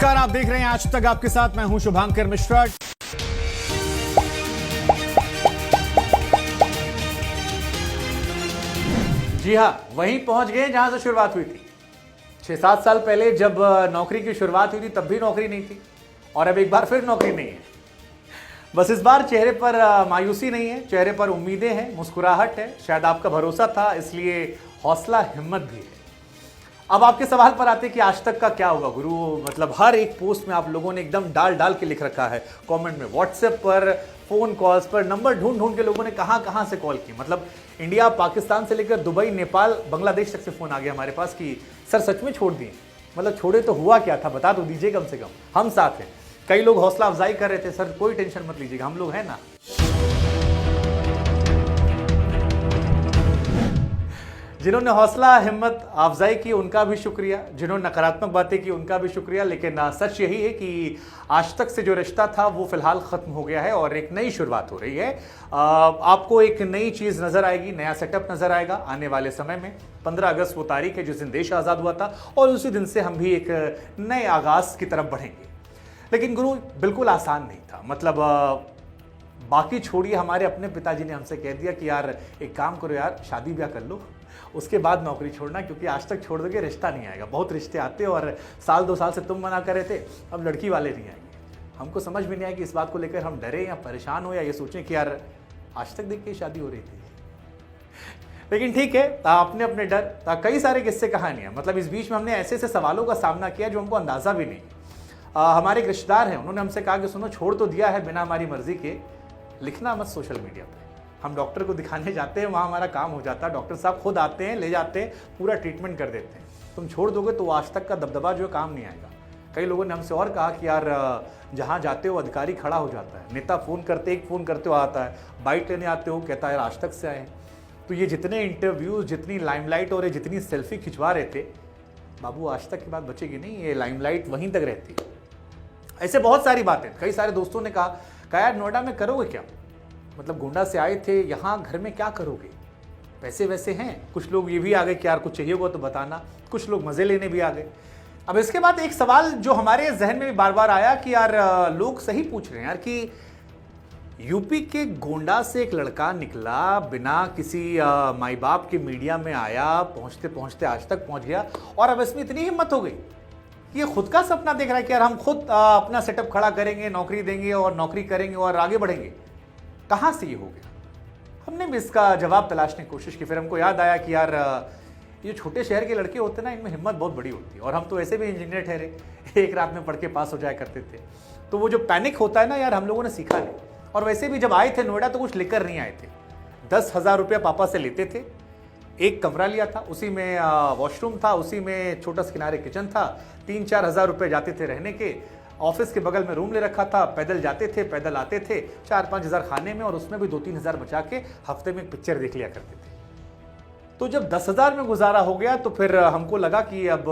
नमस्कार, आप देख रहे हैं आज तक आपके साथ मैं हूं शुभांकर मिश्रा। जी हां, वहीं पहुंच गए जहां से शुरुआत हुई थी। 6-7 साल पहले जब नौकरी की शुरुआत हुई थी तब भी नौकरी नहीं थी और अब एक बार फिर नौकरी नहीं है। बस इस बार चेहरे पर मायूसी नहीं है, चेहरे पर उम्मीदें हैं, मुस्कुराहट है। शायद आपका भरोसा था इसलिए हौसला हिम्मत भी है। अब आपके सवाल पर आते हैं कि आज तक का क्या होगा गुरु। मतलब हर एक पोस्ट में आप लोगों ने एकदम डाल डाल के लिख रखा है, कमेंट में, व्हाट्सएप पर, फोन कॉल्स पर, नंबर ढूंढ ढूंढ के लोगों ने कहां से कॉल की। मतलब इंडिया, पाकिस्तान से लेकर दुबई, नेपाल, बांग्लादेश तक से फोन आ गया हमारे पास कि सर सच में छोड़ दिए। मतलब छोड़े तो हुआ क्या था, बता तो दीजिए कम से कम, हम साथ हैं। कई लोग हौसला अफजाई कर रहे थे, सर कोई टेंशन मत लीजिएगा, हम लोग हैं ना। जिन्होंने हौसला हिम्मत अफजाई की उनका भी शुक्रिया, जिन्होंने नकारात्मक बातें की उनका भी शुक्रिया। लेकिन सच यही है कि आज तक से जो रिश्ता था वो फिलहाल खत्म हो गया है और एक नई शुरुआत हो रही है। आपको एक नई चीज नजर आएगी, नया सेटअप नजर आएगा आने वाले समय में। 15 अगस्त वो तारीख है जिस दिन देश आजाद हुआ था और उसी दिन से हम भी एक नए आगाज की तरफ बढ़ेंगे। लेकिन गुरु बिल्कुल आसान नहीं था। मतलब बाकी छोड़िए, हमारे अपने पिताजी ने हमसे कह दिया कि यार एक काम करो यार, शादी ब्याह कर लो, उसके बाद नौकरी छोड़ना, क्योंकि आज तक छोड़ दोगे रिश्ता नहीं आएगा। बहुत रिश्ते आते और साल 2 साल से तुम मना कर रहे थे, अब लड़की वाले नहीं आएंगे। हमको समझ में नहीं आया कि इस बात को लेकर हम डरे या परेशान हो या ये सोचें कि यार आज तक देख के शादी हो रही थी। लेकिन ठीक है, अपने अपने डर, कई सारे किस्से कहानियां। मतलब इस बीच में हमने ऐसे ऐसे सवालों का सामना किया जो हमको अंदाजा भी नहीं। हमारे एक रिश्तेदार हैं, उन्होंने हमसे कहा कि सुनो, छोड़ तो दिया है बिना हमारी मर्जी के, लिखना मत सोशल मीडिया पे। हम डॉक्टर को दिखाने जाते हैं, वहाँ हमारा काम हो जाता है, डॉक्टर साहब खुद आते हैं, ले जाते हैं, पूरा ट्रीटमेंट कर देते हैं। तुम छोड़ दोगे तो आज तक का दबदबा जो काम नहीं आएगा। कई लोगों ने हमसे और कहा कि यार जहाँ जाते हो अधिकारी खड़ा हो जाता है, नेता फ़ोन करते हो आता है, बाइट लेने आते हो कहता है यार आज तक से आए। तो ये जितने इंटरव्यूज़, जितनी लाइमलाइट और जितनी सेल्फी खिंचवा रहे थे, बाबू आज तक की बात बचेगी नहीं, ये लाइमलाइट वहीं तक रहती है। ऐसे बहुत सारी बातें। कई सारे दोस्तों ने कहा यार नोएडा में करोगे क्या, मतलब गोंडा से आए थे, यहाँ घर में क्या करोगे, पैसे वैसे हैं। कुछ लोग ये भी आ गए कि यार कुछ चाहिए होगा तो बताना, कुछ लोग मज़े लेने भी आ गए। अब इसके बाद एक सवाल जो हमारे जहन में भी बार बार आया कि यार लोग सही पूछ रहे हैं यार कि यूपी के गोंडा से एक लड़का निकला, बिना किसी माई बाप के मीडिया में आया, पहुँचते पहुँचते आज तक पहुँच गया और अब इसमें इतनी हिम्मत हो गई कि ये खुद का सपना देख रहा है कि यार हम खुद अपना सेटअप खड़ा करेंगे, नौकरी देंगे और नौकरी करेंगे और आगे बढ़ेंगे। कहाँ से ये हो गया? हमने भी इसका जवाब तलाशने की कोशिश की। फिर हमको याद आया कि यार ये छोटे शहर के लड़के होते हैं ना, इनमें हिम्मत बहुत बड़ी होती है। और हम तो ऐसे भी इंजीनियर ठहरे, एक रात में पढ़ के पास हो जाया करते थे। तो वो जो पैनिक होता है ना यार, हम लोगों ने सीखा नहीं। और वैसे भी जब आए थे नोएडा तो कुछ लेकर नहीं आए थे। 10,000 रुपया पापा से लेते थे, एक कमरा लिया था, उसी में वॉशरूम था, उसी में छोटा सा किनारे किचन था, 3-4 हज़ार रुपये जाते थे रहने के। ऑफिस के बगल में रूम ले रखा था, पैदल जाते थे, पैदल आते थे, 4-5 हज़ार खाने में और उसमें भी 2-3 हज़ार बचा के हफ्ते में एक पिक्चर देख लिया करते थे। तो जब 10,000 में गुजारा हो गया तो फिर हमको लगा कि अब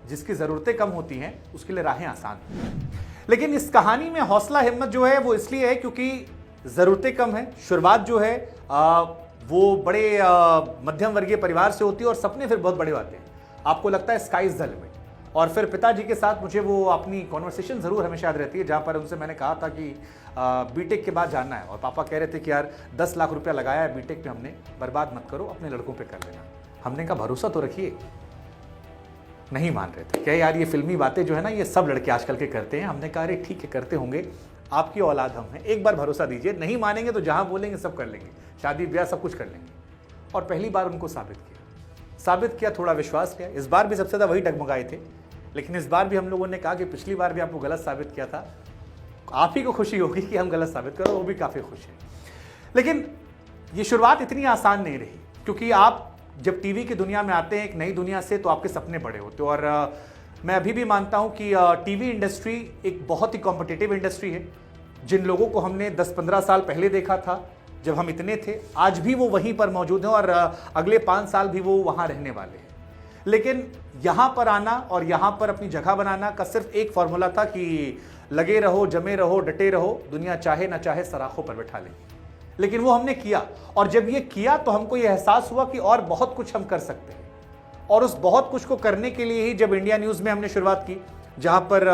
जिसकी ज़रूरतें कम होती हैं उसके लिए राहें आसान हैं। लेकिन इस कहानी में हौसला हिम्मत जो है वो इसलिए है क्योंकि ज़रूरतें कम हैं। शुरुआत जो है वो बड़े मध्यम वर्गीय परिवार से होती है और सपने फिर बहुत बड़े होते हैं। आपको लगता है स्काई इज द लिमिट। और फिर पिताजी के साथ मुझे वो अपनी कॉन्वर्सेशन ज़रूर हमेशा याद रहती है जहाँ पर उनसे मैंने कहा था कि बीटेक के बाद जानना है और पापा कह रहे थे कि यार 10 लाख रुपया लगाया है बीटेक में हमने, बर्बाद मत करो, अपने लड़कों पे कर लेना। हमने कहा भरोसा तो रखिए। नहीं मान रहे थे, क्या यार ये फिल्मी बातें जो है ना ये सब लड़के आजकल के करते हैं। हमने कहा अरे ठीक है करते होंगे, आपकी औलाद हम हैं, एक बार भरोसा दीजिए। नहीं मानेंगे तो जहाँ बोलेंगे सब कर लेंगे, शादी ब्याह सब कुछ कर लेंगे। और पहली बार उनको साबित किया, थोड़ा विश्वास किया। इस बार भी सबसे ज़्यादा वही डगमगाए थे, लेकिन इस बार भी हम लोगों ने कहा कि पिछली बार भी आपको गलत साबित किया था, आप ही को खुशी होगी कि हम गलत साबित करो, वो भी काफ़ी खुश है। लेकिन ये शुरुआत इतनी आसान नहीं रही, क्योंकि आप जब टीवी की दुनिया में आते हैं एक नई दुनिया से, तो आपके सपने बड़े होते हैं। और मैं अभी भी मानता हूँ कि टीवी इंडस्ट्री एक बहुत ही कॉम्पिटिटिव इंडस्ट्री है। जिन लोगों को हमने 10-15 साल पहले देखा था जब हम इतने थे, आज भी वो वहीं पर मौजूद हैं और अगले 5 साल भी वो वहाँ रहने वाले हैं। लेकिन यहाँ पर आना और यहाँ पर अपनी जगह बनाना का सिर्फ एक फॉर्मूला था कि लगे रहो, जमे रहो, डटे रहो, दुनिया चाहे ना चाहे सराखों पर बैठा लेगी। लेकिन वो हमने किया और जब ये किया तो हमको ये एहसास हुआ कि और बहुत कुछ हम कर सकते हैं। और उस बहुत कुछ को करने के लिए ही जब इंडिया न्यूज़ में हमने शुरुआत की, जहाँ पर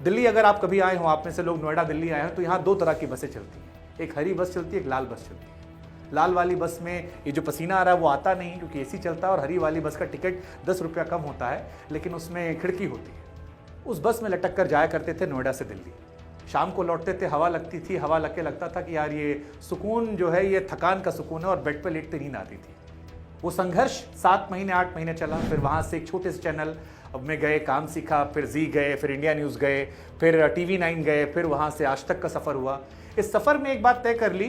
दिल्ली अगर आप कभी आए हो, आप में से लोग नोएडा दिल्ली आए हो, तो यहाँ दो तरह की बसें चलती हैं। एक हरी बस चलती है, एक लाल बस चलती है। लाल वाली बस में ये जो पसीना आ रहा है वो आता नहीं क्योंकि एसी चलता है, और हरी वाली बस का टिकट 10 रुपया कम होता है, लेकिन उसमें खिड़की होती है। उस बस में लटक कर जाया करते थे नोएडा से दिल्ली। शाम को लौटते थे, हवा लगती थी, हवा लग के लगता था कि यार ये सुकून जो है ये थकान का सुकून है, और बेड पे लेटते नींद आती थी। वो संघर्ष 7 महीने 8 महीने चला। फिर वहाँ से एक छोटे से चैनल में गए, काम सीखा, फिर जी गए, फिर इंडिया न्यूज़ गए, फिर TV9 गए, फिर वहाँ से आज तक का सफ़र हुआ। इस सफ़र में एक बात तय कर ली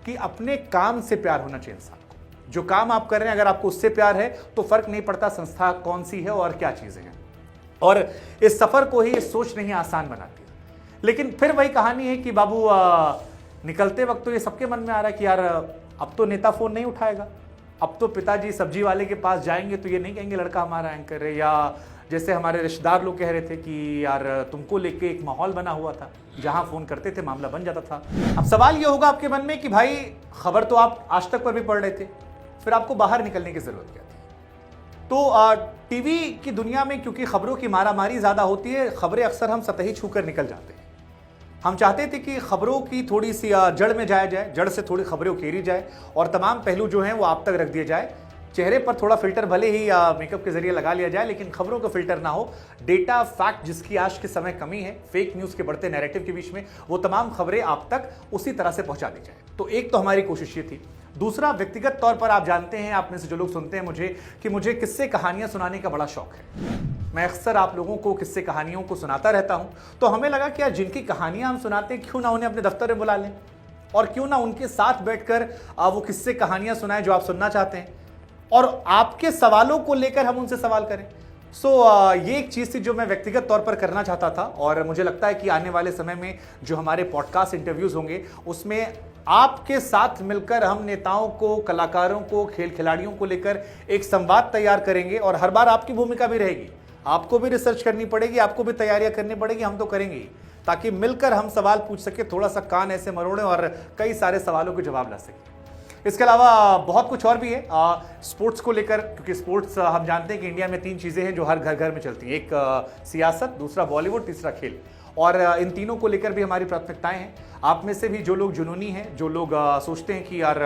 कि अपने काम से प्यार होना चाहिए इंसान को। जो काम आप कर रहे हैं अगर आपको उससे प्यार है तो फ़र्क नहीं पड़ता संस्था कौन सी है और क्या चीज़ें हैं। और इस सफ़र को ही ये सोच नहीं आसान बनाती है। लेकिन फिर वही कहानी है कि बाबू निकलते वक्त तो ये सबके मन में आ रहा है कि यार अब तो नेता फ़ोन नहीं उठाएगा, अब तो पिताजी सब्जी वाले के पास जाएंगे तो ये नहीं कहेंगे लड़का हमारा एंकर है, या जैसे हमारे रिश्तेदार लोग कह रहे थे कि यार तुमको लेके एक माहौल बना हुआ था, जहां फोन करते थे मामला बन जाता था। अब सवाल ये होगा आपके मन में कि भाई खबर तो आप आज तक पर भी पढ़ रहे थे, फिर आपको बाहर निकलने की जरूरत क्या थी? तो टीवी की दुनिया में क्योंकि खबरों की मारामारी ज्यादा होती है, खबरें अक्सर हम सतही छूकर निकल जाते हैं। हम चाहते थे कि खबरों की थोड़ी सी जड़ में जाया जाए, जड़ से थोड़ी खबरें उकेरी जाए और तमाम पहलू जो हैं वो आप तक रख दिए जाए। चेहरे पर थोड़ा फिल्टर भले ही मेकअप के जरिए लगा लिया जाए, लेकिन खबरों का फिल्टर ना हो। डेटा फैक्ट जिसकी आज के समय कमी है, फेक न्यूज़ के बढ़ते नैरेटिव के बीच में, वो तमाम खबरें आप तक उसी तरह से पहुंचा दी जाए। तो एक तो हमारी कोशिश ये थी। दूसरा, व्यक्तिगत तौर पर आप जानते हैं, आप में से जो लोग सुनते हैं मुझे, कि मुझे किस्से कहानियां सुनाने का बड़ा शौक है। मैं अक्सर आप लोगों को किस्से कहानियों को सुनाता रहता हूं। तो हमें लगा कि यार जिनकी कहानियां हम सुनाते हैं, क्यों ना उन्हें अपने दफ्तर में बुला लें और क्यों ना उनके साथ बैठकर वो किस्से कहानियां सुनाएं जो आप सुनना चाहते हैं, और आपके सवालों को लेकर हम उनसे सवाल करें। ये एक चीज़ थी जो मैं व्यक्तिगत तौर पर करना चाहता था, और मुझे लगता है कि आने वाले समय में जो हमारे पॉडकास्ट इंटरव्यूज़ होंगे उसमें आपके साथ मिलकर हम नेताओं को, कलाकारों को, खेल खिलाड़ियों को लेकर एक संवाद तैयार करेंगे। और हर बार आपकी भूमिका भी रहेगी, आपको भी रिसर्च करनी पड़ेगी, आपको भी तैयारियां करनी पड़ेगी, हम तो करेंगे ही, ताकि मिलकर हम सवाल पूछ सके, थोड़ा सा कान ऐसे मरोड़ें और कई सारे सवालों के जवाब ला सकें। इसके अलावा बहुत कुछ और भी है स्पोर्ट्स को लेकर, क्योंकि स्पोर्ट्स हम जानते हैं कि इंडिया में 3 चीज़ें हैं जो हर घर घर में चलती हैं। एक सियासत, दूसरा बॉलीवुड, तीसरा खेल, और इन तीनों को लेकर भी हमारी प्राथमिकताएं हैं। आप में से भी जो लोग जुनूनी हैं, जो लोग सोचते हैं कि यार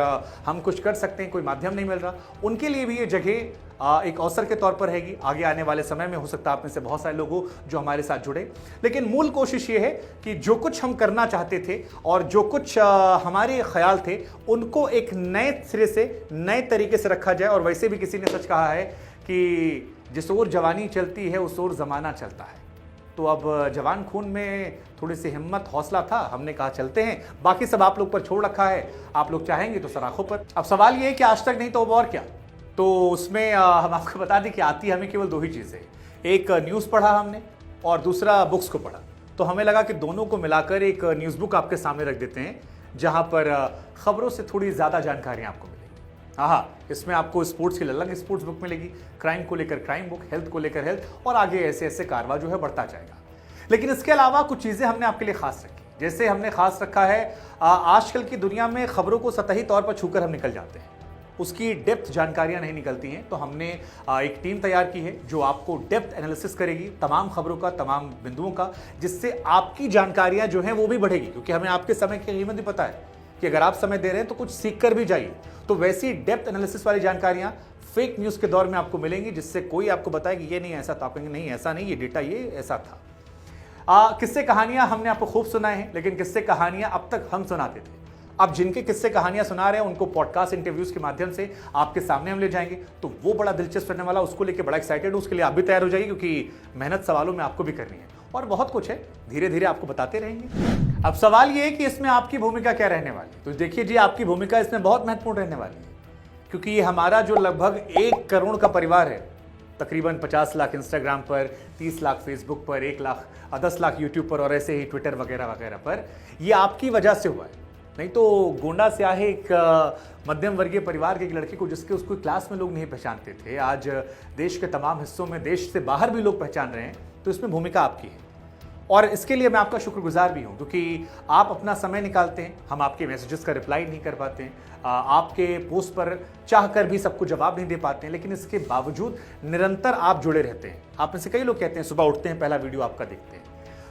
हम कुछ कर सकते हैं, कोई माध्यम नहीं मिल रहा, उनके लिए भी ये जगह एक अवसर के तौर पर रहेगी। आगे आने वाले समय में हो सकता है आप में से बहुत सारे लोग हो जो हमारे साथ जुड़े। लेकिन मूल कोशिश ये है कि जो कुछ हम करना चाहते थे और जो कुछ हमारे ख्याल थे, उनको एक नए सिरे से, नए तरीके से रखा जाए। और वैसे भी किसी ने सच कहा है कि जिस ओर जवानी चलती है उस ओर जमाना चलता है। तो अब जवान खून में थोड़ी सी हिम्मत, हौसला था, हमने कहा चलते हैं। बाकी सब आप लोग पर छोड़ रखा है, आप लोग चाहेंगे तो सराखों पर। अब सवाल ये है कि आज तक नहीं तो अब और क्या। तो उसमें हम आपको बता दें कि आती हमें केवल 2 ही चीज़ें, एक न्यूज़ पढ़ा हमने और दूसरा बुक्स को पढ़ा। तो हमें लगा कि दोनों को मिलाकर एक न्यूज़ बुक आपके सामने रख देते हैं, जहाँ पर खबरों से थोड़ी ज़्यादा जानकारी आपको मिलेगी। हाँ, इसमें आपको स्पोर्ट्स की अलग स्पोर्ट्स बुक मिलेगी, क्राइम को लेकर क्राइम बुक, हेल्थ को लेकर हेल्थ, और आगे ऐसे ऐसे कारवा जो है बढ़ता जाएगा। लेकिन इसके अलावा कुछ चीज़ें हमने आपके लिए खास रखी। जैसे हमने खास रखा है, आजकल की दुनिया में खबरों को सतही तौर पर छूकर हम निकल जाते हैं, उसकी डेप्थ जानकारियां नहीं निकलती हैं। तो हमने एक टीम तैयार की है जो आपको डेप्थ एनालिसिस करेगी तमाम खबरों का, तमाम बिंदुओं का, जिससे आपकी जानकारियां जो हैं वो भी बढ़ेगी। क्योंकि हमें आपके समय की कीमत भी पता है कि अगर आप समय दे रहे हैं तो कुछ सीख कर भी जाइए। तो वैसी डेप्थ एनालिसिस वाली जानकारियां फेक न्यूज़ के दौर में आपको मिलेंगी, जिससे कोई आपको बताए कि ये नहीं ऐसा था, आप कहेंगे नहीं ऐसा नहीं, ये डेटा ये ऐसा था। किस्से कहानियां हमने आपको खूब सुनाए हैं, लेकिन किस्से कहानियां अब तक हम सुनाते थे। अब जिनके किस्से कहानियां सुना रहे हैं उनको पॉडकास्ट इंटरव्यूज के माध्यम से आपके सामने हम ले जाएंगे। तो वो बड़ा दिलचस्प रहने वाला, उसको लेके बड़ा एक्साइटेड हूं। उसके लिए आप भी तैयार हो जाइए, क्योंकि मेहनत सवालों में आपको भी करनी है और बहुत कुछ है, धीरे धीरे आपको बताते रहेंगे। अब सवाल ये है कि इसमें आपकी भूमिका क्या रहने वाली। तो देखिए जी, आपकी भूमिका इसमें बहुत महत्वपूर्ण रहने वाली है, क्योंकि ये हमारा जो लगभग 1 करोड़ का परिवार है, तकरीबन 50 लाख इंस्टाग्राम पर, 30 लाख फेसबुक पर, 1 लाख 10 लाख यूट्यूब पर और ऐसे ही ट्विटर वगैरह वगैरह पर, ये आपकी वजह से हुआ है। नहीं तो गोंडा से आए एक मध्यम वर्गीय परिवार के एक लड़के को, जिसके उसको क्लास में लोग नहीं पहचानते थे, आज देश के तमाम हिस्सों में, देश से बाहर भी लोग पहचान रहे हैं। तो इसमें भूमिका आपकी है। और इसके लिए मैं आपका शुक्रगुजार भी हूं, क्योंकि आप अपना समय निकालते हैं, हम आपके मैसेजेस का रिप्लाई नहीं कर पाते हैं, आपके पोस्ट पर चाह कर भी सबको जवाब नहीं दे पाते हैं, लेकिन इसके बावजूद निरंतर आप जुड़े रहते हैं। आप में से कई लोग कहते हैं सुबह उठते हैं पहला वीडियो आपका देखते हैं।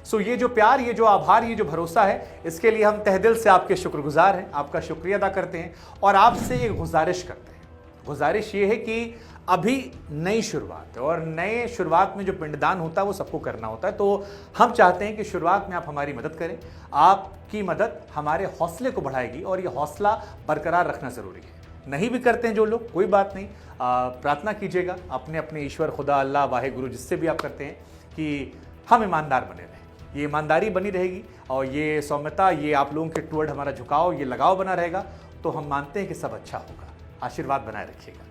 सो ये जो प्यार, ये जो आभार, ये जो भरोसा है, इसके लिए हम तहे दिल से आपके शुक्रगुजार हैं, आपका शुक्रिया अदा करते हैं और आपसे एक गुजारिश करते हैं। गुजारिश ये है कि अभी नई शुरुआत है और नए शुरुआत में जो पिंडदान होता है वो सबको करना होता है, तो हम चाहते हैं कि शुरुआत में आप हमारी मदद करें। आपकी मदद हमारे हौसले को बढ़ाएगी और ये हौसला बरकरार रखना ज़रूरी है। नहीं भी करते हैं जो लोग, कोई बात नहीं, प्रार्थना कीजिएगा अपने अपने ईश्वर, खुदा, अल्लाह, वाहे गुरु, जिससे भी आप करते हैं कि हम ईमानदार बने रहें। ये ईमानदारी बनी रहेगी और ये सौम्यता, ये आप लोगों के टुवर्ड हमारा झुकाव, ये लगाव बना रहेगा, तो हम मानते हैं कि सब अच्छा होगा। आशीर्वाद बनाए रखिएगा।